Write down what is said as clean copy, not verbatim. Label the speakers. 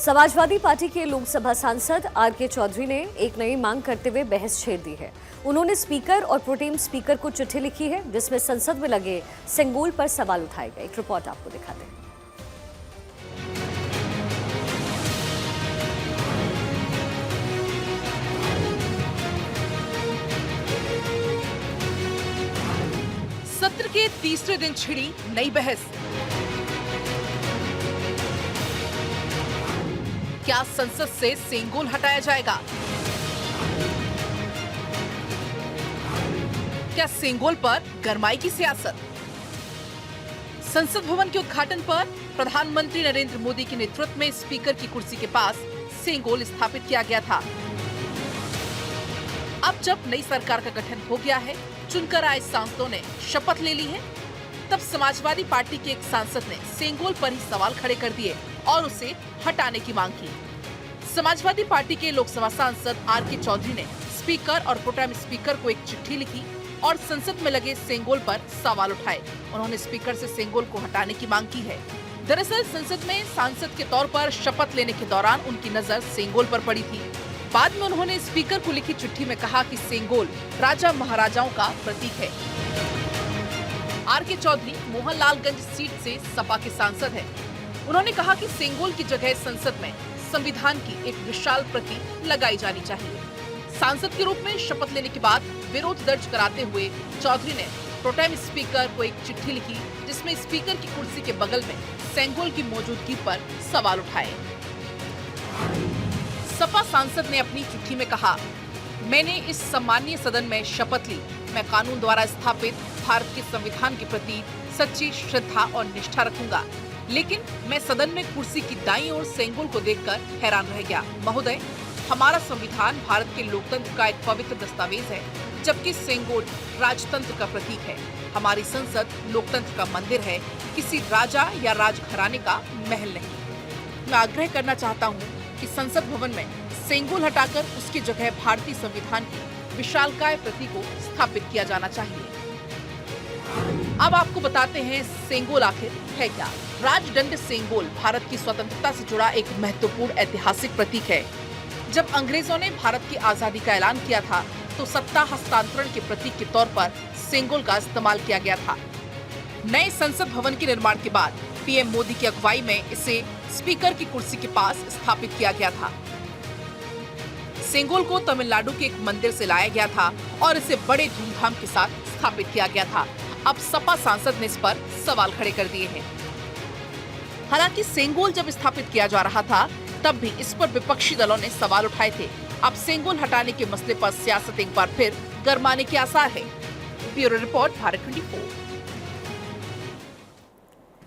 Speaker 1: Samajwadi party के लोकसभा सांसद R K. Chaudhary ने एक नई मांग करते हुए बहस छेड़ दी है। उन्होंने स्पीकर और प्रोटेम स्पीकर को चिट्ठी लिखी है जिसमें संसद में लगे सेंगोल पर सवाल उठाए गए। एक रिपोर्ट आपको दिखाते हैं।
Speaker 2: सत्र के तीसरे दिन छिड़ी नई बहस। क्या संसद से सेंगोल हटाया जाएगा? क्या सेंगोल पर गरमाई की सियासत? संसद भवन के उद्घाटन पर प्रधानमंत्री नरेंद्र मोदी के नेतृत्व में स्पीकर की कुर्सी के पास सेंगोल स्थापित किया गया था। अब जब नई सरकार का गठन हो गया है, चुनकर आए सांसदों ने शपथ ले ली है, तब समाजवादी पार्टी के एक सांसद ने सेंगोल पर ही सवाल खड़े कर दिए और उसे हटाने की मांग की। समाजवादी पार्टी के लोकसभा सांसद आर.के. चौधरी ने स्पीकर और प्रोटेम स्पीकर को एक चिट्ठी लिखी और संसद में लगे सेंगोल पर सवाल उठाए। उन्होंने स्पीकर से सेंगोल को हटाने की मांग की है। दरअसल संसद में सांसद के तौर पर शपथ लेने के दौरान उनकी नजर सेंगोल पर पड़ी थी। बाद में उन्होंने स्पीकर को लिखी चिट्ठी में कहा कि सेंगोल राजा महाराजाओं का प्रतीक है। आर.के. चौधरी मोहनलालगंज सीट से सपा के सांसद हैं। उन्होंने कहा कि सेंगोल की जगह संसद में संविधान की एक विशाल प्रति लगाई जानी चाहिए। सांसद के रूप में शपथ लेने के बाद विरोध दर्ज कराते हुए चौधरी ने प्रोटेम स्पीकर को एक चिट्ठी लिखी जिसमें स्पीकर की कुर्सी के बगल में सेंगोल की मौजूदगी पर सवाल उठाए। सपा सांसद ने अपनी चिट्ठी में कहा, मैंने इस सम्मानीय सदन में शपथ ली। मैं कानून द्वारा स्थापित भारत के संविधान के प्रति सच्ची श्रद्धा और निष्ठा रखूंगा, लेकिन मैं सदन में कुर्सी की दाईं ओर सेंगोल को देखकर हैरान रह गया। महोदय, हमारा संविधान भारत के लोकतंत्र का एक पवित्र दस्तावेज है, जबकि सेंगोल राजतंत्र का प्रतीक है। हमारी संसद लोकतंत्र का मंदिर है, किसी राजा या राजघराने का महल नहीं। मैं आग्रह करना चाहता हूँ कि संसद भवन में सेंगोल हटाकर उसकी जगह भारतीय संविधान की विशालकाय प्रति को स्थापित किया जाना चाहिए। अब आपको बताते हैं सेंगोल आखिर है क्या। राजदंड सेंगोल भारत की स्वतंत्रता से जुड़ा एक महत्वपूर्ण ऐतिहासिक प्रतीक है। जब अंग्रेजों ने भारत की आजादी का ऐलान किया था तो सत्ता हस्तांतरण के प्रतीक के तौर पर सेंगोल का इस्तेमाल किया गया था। नए संसद भवन के निर्माण के बाद पीएम मोदी की अगुवाई में इसे स्पीकर की कुर्सी के पास स्थापित किया गया था। सेंगोल को तमिलनाडु के एक मंदिर से लाया गया था और इसे बड़े धूमधाम के साथ स्थापित किया गया था। अब सपा सांसद ने इस पर सवाल खड़े कर दिए हैं। हालांकि सेंगोल जब स्थापित किया जा रहा था तब भी इस पर विपक्षी दलों ने सवाल उठाए थे। अब सेंगोल हटाने के मसले पर सियासत एक बार फिर गरमाने के आसार है। Bureau report, Bharat 24।